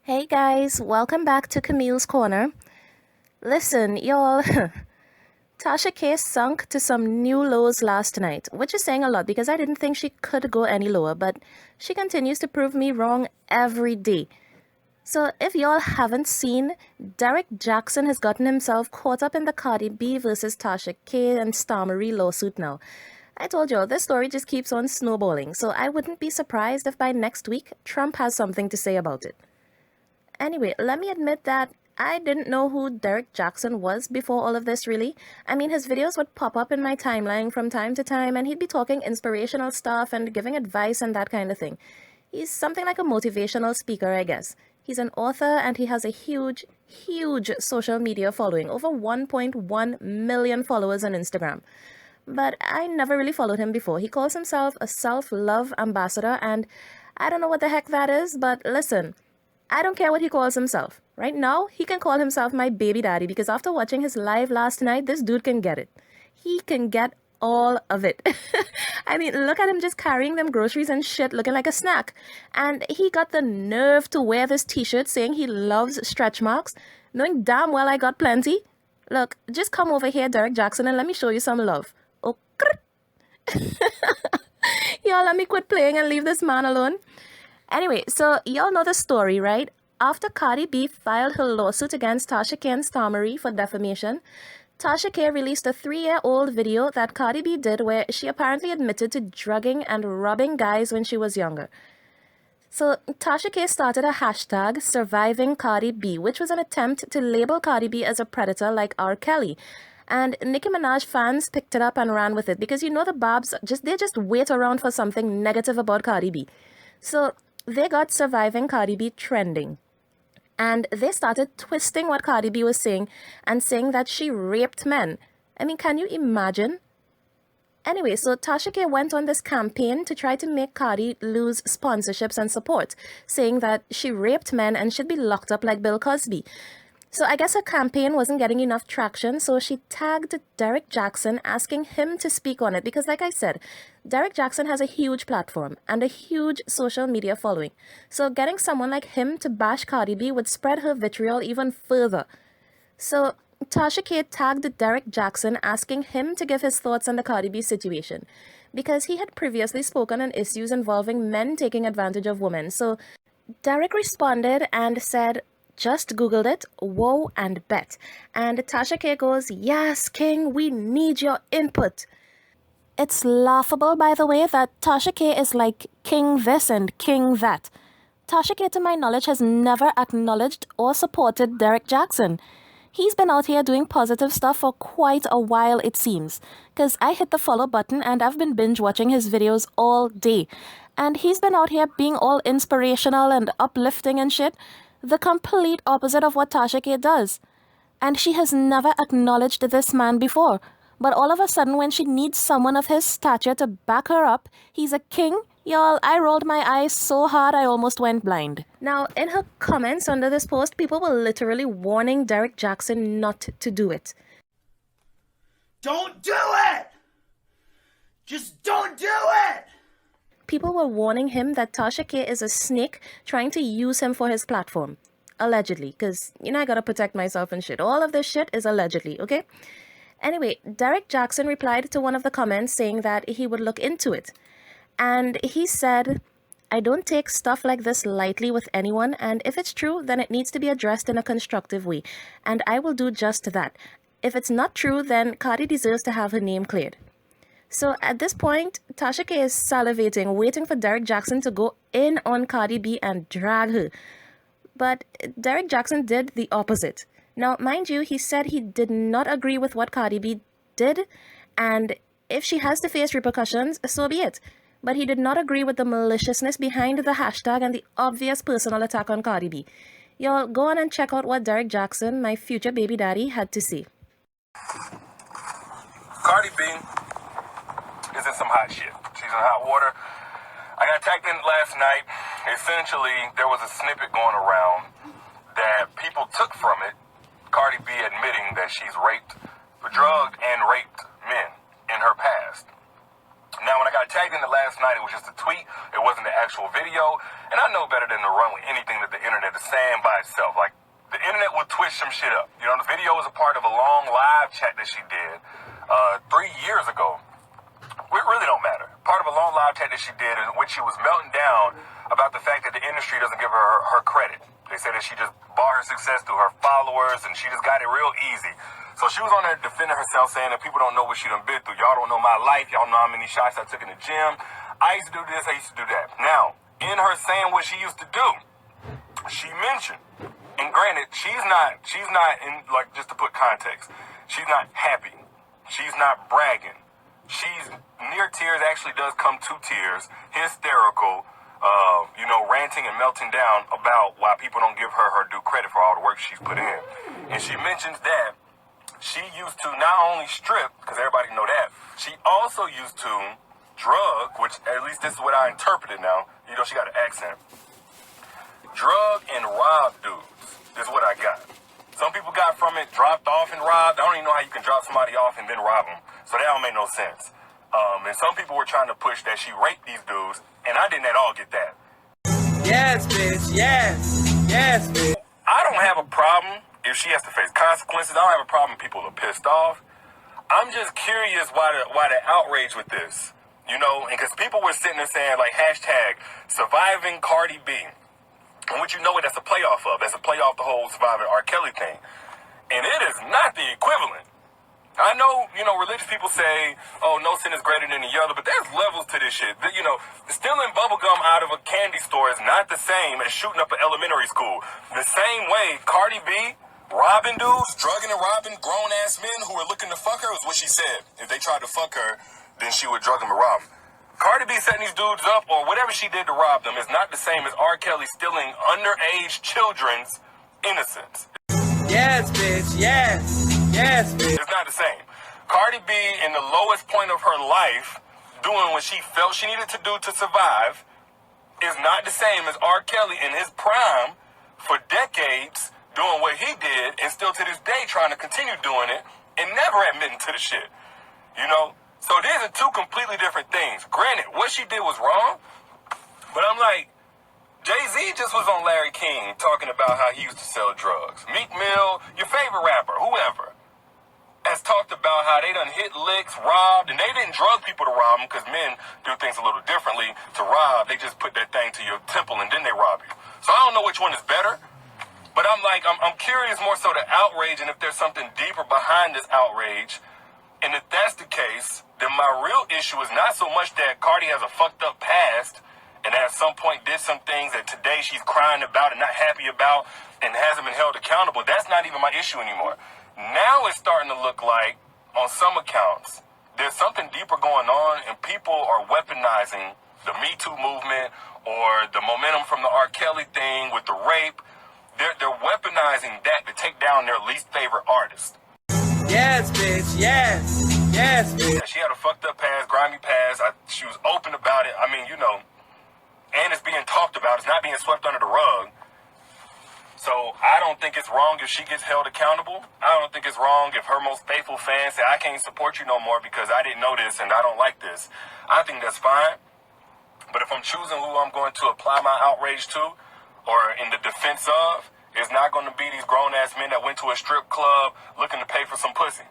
Hey guys, welcome back to Camille's Corner. Listen, y'all, Tasha K sunk to some new lows last night, which is saying a lot because I didn't think she could go any lower, but she continues to prove me wrong every day. So if y'all haven't seen, Derrick Jaxn has gotten himself caught up in the Cardi B versus Tasha K and Starmarie lawsuit now. I told y'all, this story just keeps on snowballing, so I wouldn't be surprised if by next week, Trump has something to say about it. Anyway, let me admit that I didn't know who Derrick Jaxn was before all of this, really. I mean, his videos would pop up in my timeline from time to time, and he'd be talking inspirational stuff and giving advice and that kind of thing. He's something like a motivational speaker, I guess. He's an author, and he has a huge, huge social media following, over 1.1 million followers on Instagram. But I never really followed him before. He calls himself a self-love ambassador, and I don't know what the heck that is, but listen, I don't care what he calls himself. Right now, he can call himself my baby daddy because after watching his live last night, this dude can get it. He can get all of it. I mean, look at him just carrying them groceries and shit looking like a snack. And he got the nerve to wear this t-shirt saying he loves stretch marks, knowing damn well I got plenty. Look, just come over here, Derrick Jaxn, and let me show you some love. Oh, y'all, let me quit playing and leave this man alone. Anyway, so y'all know the story, right? After Cardi B filed her lawsuit against Tasha K and Starmarie for defamation, Tasha K released a 3-year-old video that Cardi B did where she apparently admitted to drugging and robbing guys when she was younger. So Tasha K started a hashtag surviving Cardi B, which was an attempt to label Cardi B as a predator like R. Kelly. And Nicki Minaj fans picked it up and ran with it because you know the Babs they just wait around for something negative about Cardi B. So they got surviving Cardi B trending. And they started twisting what Cardi B was saying and saying that she raped men. I mean, can you imagine? Anyway, so Tasha K went on this campaign to try to make Cardi lose sponsorships and support, saying that she raped men and should be locked up like Bill Cosby. So I guess her campaign wasn't getting enough traction, so she tagged Derrick Jaxn asking him to speak on it because, like I said, Derrick Jaxn has a huge platform and a huge social media following. So getting someone like him to bash Cardi B would spread her vitriol even further. So Tasha K tagged Derrick Jaxn asking him to give his thoughts on the Cardi B situation because he had previously spoken on issues involving men taking advantage of women. So Derrick responded and said, just Googled it, whoa and bet. And Tasha K goes, yes, King, we need your input. It's laughable, by the way, that Tasha K is like King this and King that. Tasha K, to my knowledge, has never acknowledged or supported Derrick Jaxn. He's been out here doing positive stuff for quite a while, it seems. Because I hit the follow button and I've been binge watching his videos all day. And he's been out here being all inspirational and uplifting and shit. The complete opposite of what Tasha K does. And she has never acknowledged this man before. But all of a sudden, when she needs someone of his stature to back her up, he's a king. Y'all, I rolled my eyes so hard I almost went blind. Now, in her comments under this post, people were literally warning Derrick Jaxn not to do it. Don't do it! Just don't do it! People were warning him that Tasha K is a snake trying to use him for his platform. Allegedly, because, you know, I gotta protect myself and shit. All of this shit is allegedly, okay? Anyway, Derrick Jaxn replied to one of the comments saying that he would look into it. And he said, I don't take stuff like this lightly with anyone, and if it's true, then it needs to be addressed in a constructive way. And I will do just that. If it's not true, then Cardi deserves to have her name cleared. So at this point, Tasha K is salivating, waiting for Derrick Jaxn to go in on Cardi B and drag her. But Derrick Jaxn did the opposite. Now, mind you, he said he did not agree with what Cardi B did, and if she has to face repercussions, so be it. But he did not agree with the maliciousness behind the hashtag and the obvious personal attack on Cardi B. Y'all, go on and check out what Derrick Jaxn, my future baby daddy, had to say. Cardi B is in some hot shit. She's in hot water. I got tagged in last night. Essentially, there was a snippet going around that people took from it. Cardi B admitting that she's drugged and raped men in her past. Now, when I got tagged in it last night, it was just a tweet. It wasn't the actual video. And I know better than to run with anything that the internet is saying by itself. Like, the internet will twist some shit up. You know, the video was a part of a long live chat that she did 3 years ago. It really don't matter. Part of a long live chat that she did in which she was melting down about the fact that the industry doesn't give her credit. They said that she just bought her success through her followers and she just got it real easy. So she was on there defending herself, saying that people don't know what she done been through. Y'all don't know my life. Y'all know how many shots I took in the gym. I used to do this. I used to do that. Now, in her saying what she used to do, she mentioned, and granted, she's not in, like, just to put context, she's not happy. She's not bragging. She's near tears, actually does come to tears, hysterical, ranting and melting down about why people don't give her due credit for all the work she's put in. And she mentions that she used to not only strip, because everybody know that, she also used to drug, which at least this is what I interpreted now. You know, she got an accent. Drug and rob dudes is what I got. Some people got from it, dropped off and robbed. I don't even know how you can drop somebody off and then rob them. So that don't make no sense. And some people were trying to push that she raped these dudes, and I didn't at all get that. Yes, bitch. Yes. Yes, bitch. I don't have a problem if she has to face consequences. I don't have a problem if people are pissed off. I'm just curious why the outrage with this, you know, and because people were sitting there saying like hashtag surviving Cardi B, and what you know what that's a playoff of. That's a playoff the whole surviving R. Kelly thing, and it is not the equivalent. I know, you know, religious people say, oh, no sin is greater than the other, but there's levels to this shit. You know, stealing bubblegum out of a candy store is not the same as shooting up an elementary school. The same way Cardi B robbing dudes, drugging and robbing grown-ass men who were looking to fuck her was what she said. If they tried to fuck her, then she would drug them and rob them. Cardi B setting these dudes up or whatever she did to rob them is not the same as R. Kelly stealing underage children's innocence. Yes, bitch. Yes. Yes, bitch. It's not the same. Cardi B, in the lowest point of her life, doing what she felt she needed to do to survive, is not the same as R. Kelly in his prime for decades doing what he did and still to this day trying to continue doing it and never admitting to the shit. You know? So these are two completely different things. Granted, what she did was wrong, but I'm like, Jay-Z just was on Larry King talking about how he used to sell drugs. Meek Mill, your favorite rapper, whoever, has talked about how they done hit licks, robbed, and they didn't drug people to rob them because men do things a little differently. To rob, they just put that thing to your temple and then they rob you. So I don't know which one is better, but I'm curious more so the outrage and if there's something deeper behind this outrage. And if that's the case, then my real issue is not so much that Cardi has a fucked up past and at some point did some things that today she's crying about and not happy about and hasn't been held accountable. That's not even my issue anymore. Now it's starting to look like, on some accounts, there's something deeper going on and people are weaponizing the Me Too movement or the momentum from the R. Kelly thing with the rape. They're weaponizing that to take down their least favorite artist. Yes, bitch. Yes. Yes, bitch. She had a fucked up past, grimy past. She was open about it. I mean, you know, and it's being talked about. It's not being swept under the rug. So I don't think it's wrong if she gets held accountable. I don't think it's wrong if her most faithful fans say, I can't support you no more because I didn't know this and I don't like this. I think that's fine. But if I'm choosing who I'm going to apply my outrage to or in the defense of, it's not going to be these grown-ass men that went to a strip club looking to pay for some pussy.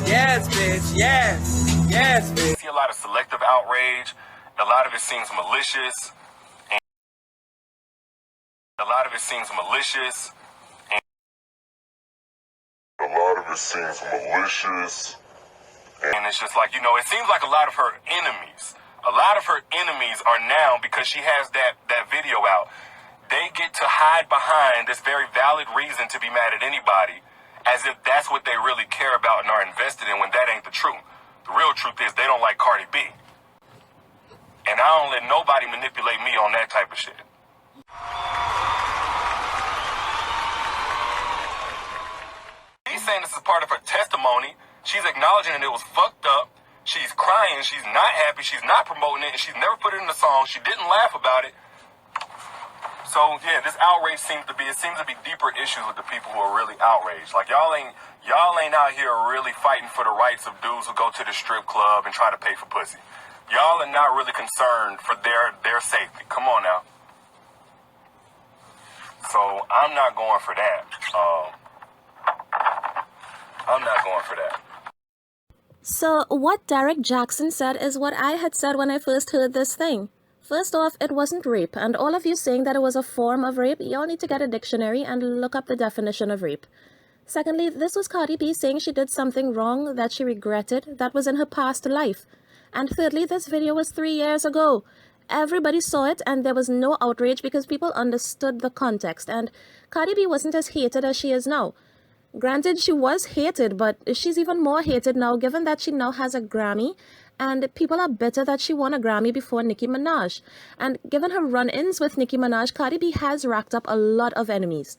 Yes, bitch. Yes. Yes, bitch. I see a lot of selective outrage. A lot of it seems malicious. A lot of it seems malicious. And it's just like, you know, it seems like a lot of her enemies are now, because she has that video out, they get to hide behind this very valid reason to be mad at anybody as if that's what they really care about and are invested in when that ain't the truth. The real truth is they don't like Cardi B. And I don't let nobody manipulate me on that type of shit. She's saying this is part of her testimony. She's acknowledging that it was fucked up. She's crying. She's not happy. She's not promoting it. And she's never put it in the song. She didn't laugh about it. So, yeah, this outrage seems to be deeper issues with the people who are really outraged. Like, y'all ain't out here really fighting for the rights of dudes who go to the strip club and try to pay for pussy. Y'all are not really concerned for their safety. Come on now. So I'm not going for that. I'm not going for that. So what Derrick Jaxn said is what I had said when I first heard this thing. First off, it wasn't rape, and all of you saying that it was a form of rape, y'all need to get a dictionary and look up the definition of rape. Secondly, this was Cardi B saying she did something wrong that she regretted that was in her past life. And thirdly, this video was 3 years ago. Everybody saw it and there was no outrage because people understood the context, and Cardi B wasn't as hated as she is now. Granted, she was hated, but she's even more hated now given that she now has a Grammy, and people are bitter that she won a Grammy before Nicki Minaj. And given her run-ins with Nicki Minaj, Cardi B has racked up a lot of enemies.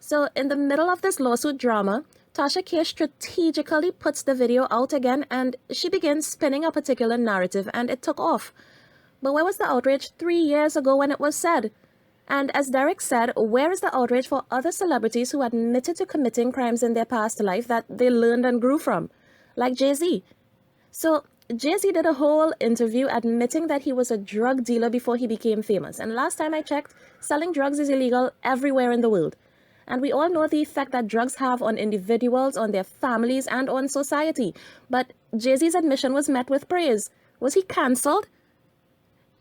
So in the middle of this lawsuit drama, Tasha K strategically puts the video out again and she begins spinning a particular narrative, and it took off. But where was the outrage 3 years ago when it was said? And as Derrick said, where is the outrage for other celebrities who admitted to committing crimes in their past life that they learned and grew from? Like Jay-Z. So Jay-Z did a whole interview admitting that he was a drug dealer before he became famous. And last time I checked, selling drugs is illegal everywhere in the world. And we all know the effect that drugs have on individuals, on their families, and on society. But Jay-Z's admission was met with praise. Was he cancelled?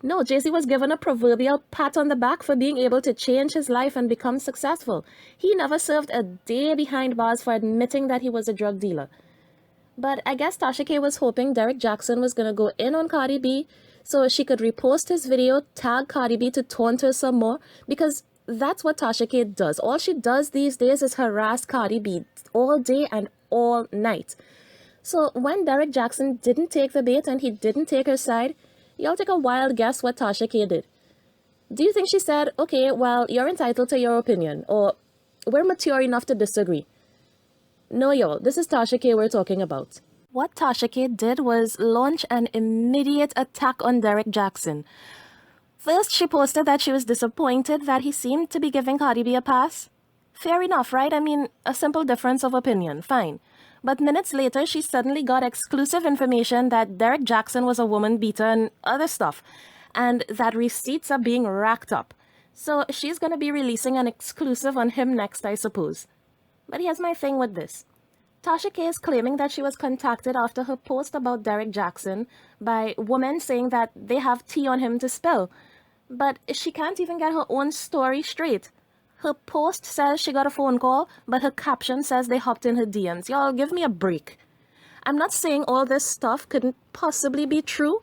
No, Jay-Z was given a proverbial pat on the back for being able to change his life and become successful. He never served a day behind bars for admitting that he was a drug dealer. But I guess Tasha K was hoping Derrick Jaxn was going to go in on Cardi B so she could repost his video, tag Cardi B to taunt her some more, because that's what Tasha K does. All she does these days is harass Cardi B all day and all night. So when Derrick Jaxn didn't take the bait and he didn't take her side, y'all take a wild guess what Tasha K did. Do you think she said, okay, well, you're entitled to your opinion, or we're mature enough to disagree? No, y'all, this is Tasha K we're talking about. What Tasha K did was launch an immediate attack on Derrick Jaxn. First, she posted that she was disappointed that he seemed to be giving Cardi B a pass. Fair enough, right? I mean, a simple difference of opinion, fine. But minutes later, she suddenly got exclusive information that Derrick Jaxn was a woman beater and other stuff, and that receipts are being racked up. So she's going to be releasing an exclusive on him next, I suppose. But here's my thing with this. Tasha K is claiming that she was contacted after her post about Derrick Jaxn by women saying that they have tea on him to spill. But she can't even get her own story straight. Her post says she got a phone call, but her caption says they hopped in her DMs. Y'all, give me a break. I'm not saying all this stuff couldn't possibly be true.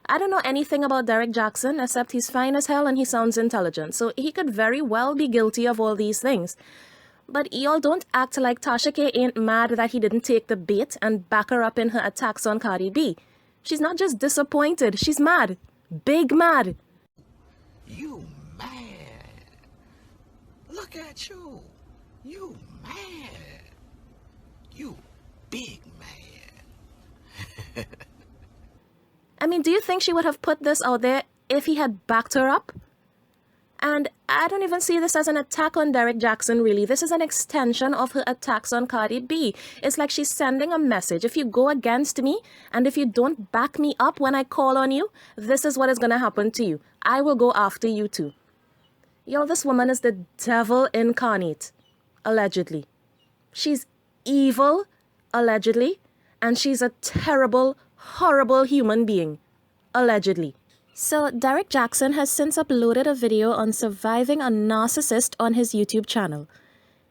I don't know anything about Derrick Jaxn except he's fine as hell and he sounds intelligent. So he could very well be guilty of all these things. But y'all don't act like Tasha K ain't mad that he didn't take the bait and back her up in her attacks on Cardi B. She's not just disappointed, she's mad. Big mad. You mad. Look at you. You mad. You big mad. I mean, do you think she would have put this out there if he had backed her up? And I don't even see this as an attack on Derrick Jaxn, really. This is an extension of her attacks on Cardi B. It's like she's sending a message. If you go against me, and if you don't back me up when I call on you, this is what is going to happen to you. I will go after you too. Yo, this woman is the devil incarnate, allegedly. She's evil, allegedly, and she's a terrible, horrible human being, allegedly. So Derrick Jaxn has since uploaded a video on surviving a narcissist on his YouTube channel.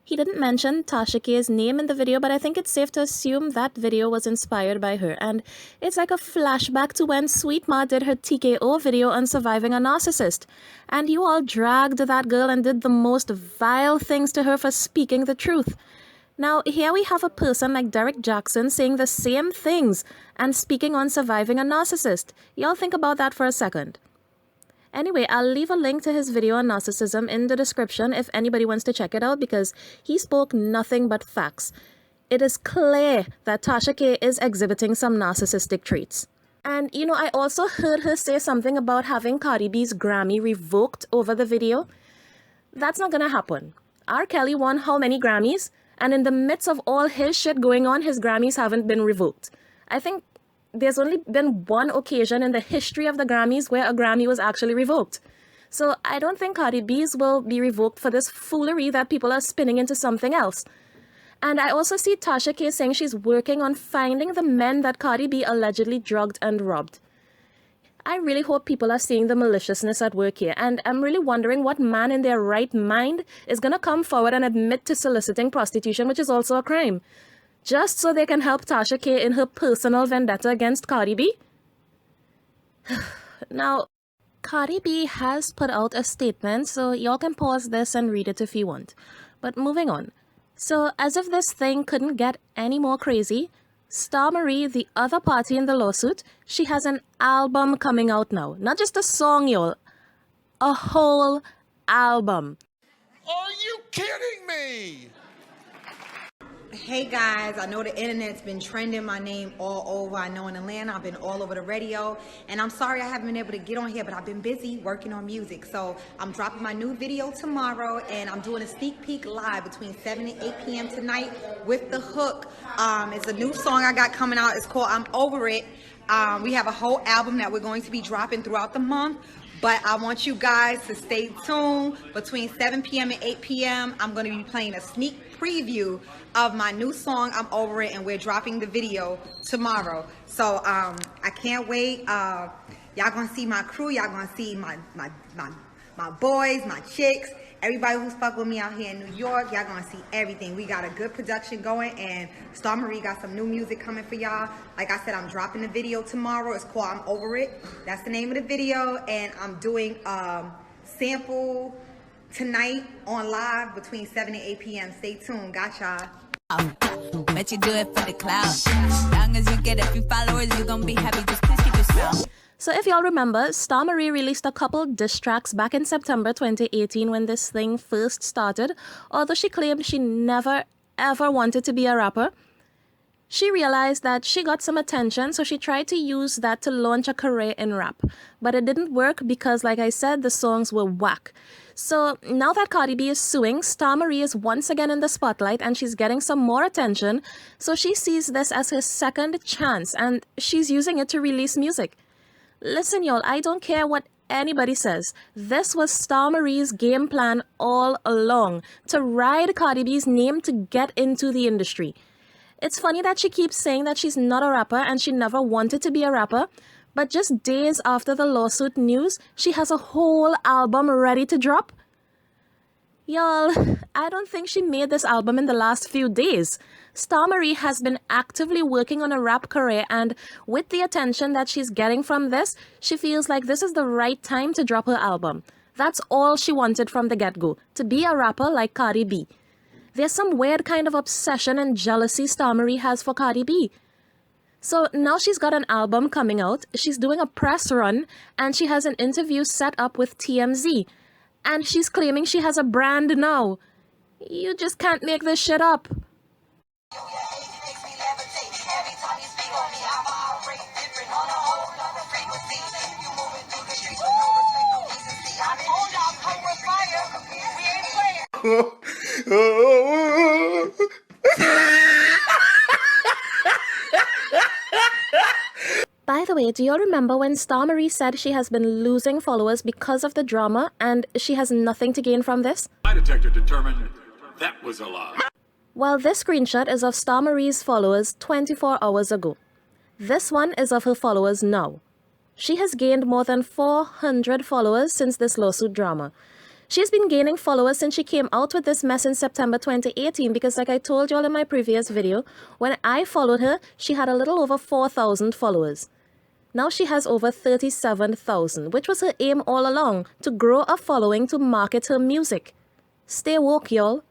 He didn't mention Tasha K's name in the video, but I think it's safe to assume that video was inspired by her. And it's like a flashback to when Sweet Ma did her TKO video on surviving a narcissist. And you all dragged that girl and did the most vile things to her for speaking the truth. Now, here we have a person like Derrick Jaxn saying the same things and speaking on surviving a narcissist. Y'all think about that for a second. Anyway, I'll leave a link to his video on narcissism in the description if anybody wants to check it out, because he spoke nothing but facts. It is clear that Tasha K is exhibiting some narcissistic traits. And, you know, I also heard her say something about having Cardi B's Grammy revoked over the video. That's not gonna happen. R. Kelly won how many Grammys? And in the midst of all his shit going on, his Grammys haven't been revoked. I think there's only been one occasion in the history of the Grammys where a Grammy was actually revoked. So I don't think Cardi B's will be revoked for this foolery that people are spinning into something else. And I also see Tasha K saying she's working on finding the men that Cardi B allegedly drugged and robbed. I really hope people are seeing the maliciousness at work here, and I'm really wondering what man in their right mind is going to come forward and admit to soliciting prostitution, which is also a crime, just so they can help Tasha K in her personal vendetta against Cardi B. Now, Cardi B has put out a statement, so y'all can pause this and read it if you want. But moving on. So, as if this thing couldn't get any more crazy, Starmarie, the other party in the lawsuit, she has an album coming out now. Not just a song, y'all. A whole album. Are you kidding me? Hey guys, I know the internet's been trending my name all over. I know in Atlanta, I've been all over the radio. And I'm sorry I haven't been able to get on here, but I've been busy working on music. So I'm dropping my new video tomorrow, and I'm doing a sneak peek live between 7 and 8 p.m. tonight with The Hook. It's a new song I got coming out. It's called I'm Over It. We have a whole album that we're going to be dropping throughout the month. But I want you guys to stay tuned. Between 7 p.m. and 8 p.m., I'm going to be playing a sneak preview of my new song, I'm Over It, and we're dropping the video tomorrow. So I can't wait. Y'all going to see my crew. Y'all going to see my boys, my chicks, everybody who's fuck with me out here in New York. Y'all going to see everything. We got a good production going, and Starmarie got some new music coming for y'all. Like I said, I'm dropping the video tomorrow. It's called I'm Over It. That's the name of the video, and I'm doing sample tonight on live between 7 and 8 p.m. Stay tuned. Got y'all. Bet you do it for the clout. As long as you get a few followers, you gon' be happy. Just please keep it small. So if y'all remember, Starmarie released a couple diss tracks back in September 2018 when this thing first started. Although she claimed she never ever wanted to be a rapper, she realized that she got some attention, so she tried to use that to launch a career in rap. But it didn't work because, like I said, the songs were whack. So now that Cardi B is suing, Starmarie is once again in the spotlight and she's getting some more attention. So she sees this as her second chance and she's using it to release music. Listen, y'all, I don't care what anybody says. This was Starmarie's game plan all along, to ride Cardi B's name to get into the industry. It's funny that she keeps saying that she's not a rapper and she never wanted to be a rapper, but just days after the lawsuit news, she has a whole album ready to drop. Y'all, I don't think she made this album in the last few days. Starmarie has been actively working on a rap career, and with the attention that she's getting from this, she feels like this is the right time to drop her album. That's all she wanted from the get-go, to be a rapper like Cardi B. There's some weird kind of obsession and jealousy Starmarie has for Cardi B. So now she's got an album coming out, she's doing a press run, and she has an interview set up with TMZ. And she's claiming she has a brand now. You just can't make this shit up. By the way, do you all remember when Starmarie said she has been losing followers because of the drama and she has nothing to gain from this? My detector determined that was a lie. Well, this screenshot is of Starmarie's followers 24 hours ago. This one is of her followers now. She has gained more than 400 followers since this lawsuit drama. She's been gaining followers since she came out with this mess in September 2018 because, like I told you all in my previous video, when I followed her, she had a little over 4,000 followers. Now she has over 37,000, which was her aim all along, to grow a following to market her music. Stay woke, y'all.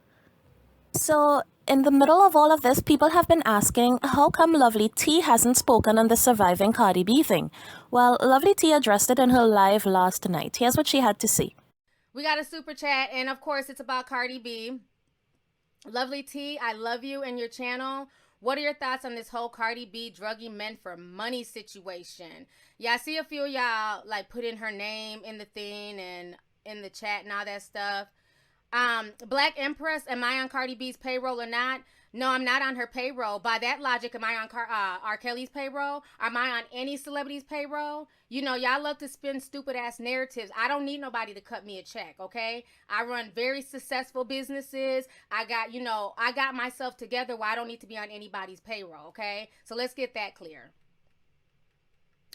So, in the middle of all of this, people have been asking, how come Lovelyti hasn't spoken on the surviving Cardi B thing? Well, Lovelyti addressed it in her live last night. Here's what she had to say. We got a super chat, and of course, it's about Cardi B. Lovelyti, I love you and your channel. What are your thoughts on this whole Cardi B drugging men for money situation? Yeah, I see a few of y'all like put in her name in the thing and in the chat and all that stuff. Black Empress, am I on Cardi B's payroll or not? No, I'm not on her payroll. By that logic, am I on R. Kelly's payroll? Am I on any celebrity's payroll? You know, y'all love to spin stupid ass narratives. I don't need nobody to cut me a check, okay? I run very successful businesses. I got myself together where I don't need to be on anybody's payroll, okay? So let's get that clear.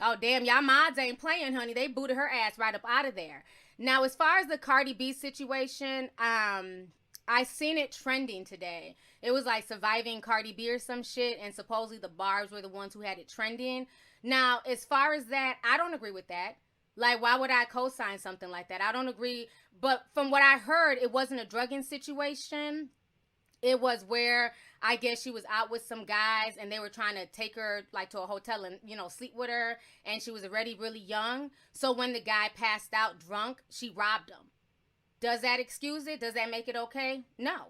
Oh, damn, y'all mods ain't playing, honey. They booted her ass right up out of there. Now, as far as the Cardi B situation, I seen it trending today. It was like surviving Cardi B or some shit, and supposedly the Barbs were the ones who had it trending. Now, as far as that, I don't agree with that. Like, why would I co-sign something like that? I don't agree. But from what I heard, it wasn't a drugging situation. It was where I guess she was out with some guys and they were trying to take her like to a hotel and, you know, sleep with her. And she was already really young. So when the guy passed out drunk, she robbed him. Does that excuse it? Does that make it okay? No.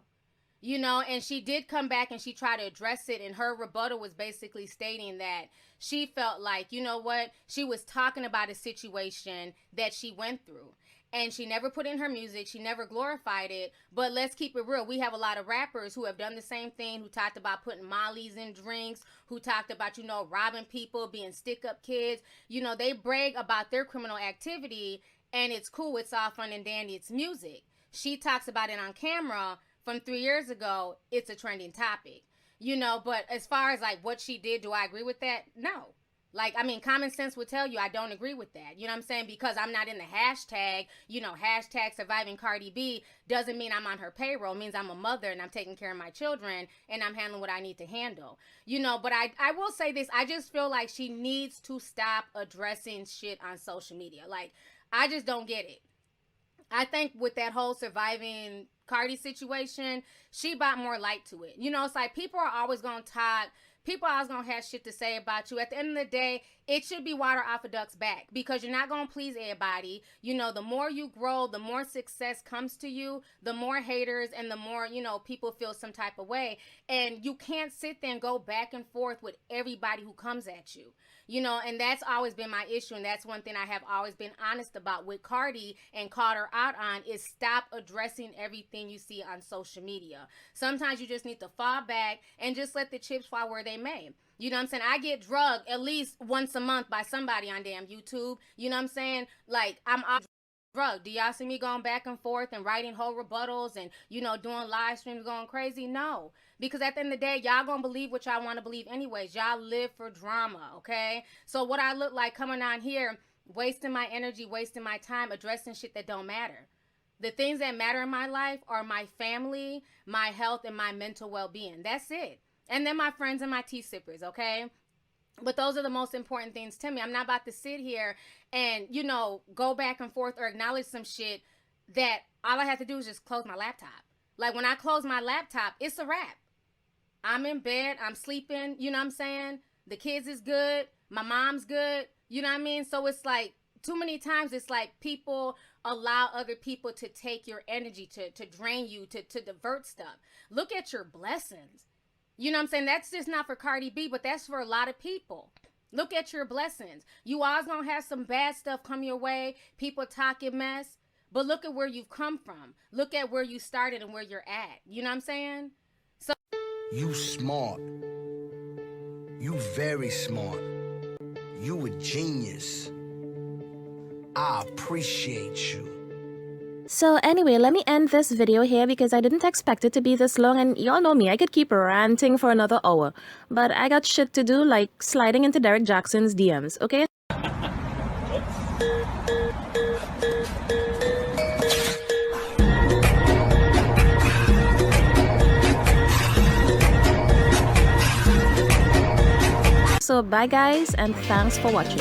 You know, and she did come back and she tried to address it. And her rebuttal was basically stating that she felt like, you know what? She was talking about a situation that she went through. And she never put in her music. She never glorified it. But let's keep it real. We have a lot of rappers who have done the same thing, who talked about putting mollies in drinks, who talked about, you know, robbing people, being stick-up kids. You know, they brag about their criminal activity, and it's cool. It's all fun and dandy. It's music. She talks about it on camera from 3 years ago. It's a trending topic. You know, but as far as, like, what she did, do I agree with that? No. Like, I mean, common sense would tell you I don't agree with that. You know what I'm saying? Because I'm not in the hashtag, you know, hashtag surviving Cardi B doesn't mean I'm on her payroll. It means I'm a mother and I'm taking care of my children and I'm handling what I need to handle. You know, but I will say this. I just feel like she needs to stop addressing shit on social media. Like, I just don't get it. I think with that whole surviving Cardi situation, she brought more light to it. You know, it's like people are always going to talk. People are always going to have shit to say about you. At the end of the day, it should be water off a duck's back because you're not going to please everybody. You know, the more you grow, the more success comes to you, the more haters and the more, you know, people feel some type of way. And you can't sit there and go back and forth with everybody who comes at you. You know, and that's always been my issue. And that's one thing I have always been honest about with Cardi and called her out on is stop addressing everything you see on social media. Sometimes you just need to fall back and just let the chips fall where they may. You know what I'm saying? I get drugged at least once a month by somebody on damn YouTube. You know what I'm saying? Like, I'm off drug. Do y'all see me going back and forth and writing whole rebuttals and, you know, doing live streams going crazy? No. Because at the end of the day, y'all gonna believe what y'all want to believe anyways. Y'all live for drama, okay? So what I look like coming on here, wasting my energy, wasting my time, addressing shit that don't matter. The things that matter in my life are my family, my health, and my mental well-being. That's it. And then my friends and my tea sippers, okay? But those are the most important things to me. I'm not about to sit here and, you know, go back and forth or acknowledge some shit that all I have to do is just close my laptop. Like, when I close my laptop, it's a wrap. I'm in bed. I'm sleeping. You know what I'm saying? The kids is good. My mom's good. You know what I mean? So it's like, too many times it's like people allow other people to take your energy, to drain you, to divert stuff. Look at your blessings. You know what I'm saying? That's just not for Cardi B, but that's for a lot of people. Look at your blessings. You always gonna have some bad stuff come your way. People talking mess. But look at where you've come from. Look at where you started and where you're at. You know what I'm saying? So you smart. You very smart. You a genius. I appreciate you. So anyway, let me end this video here because I didn't expect it to be this long, and y'all know me, I could keep ranting for another hour. But I got shit to do, like sliding into Derrick Jaxn's DMs, okay? So bye guys, and thanks for watching.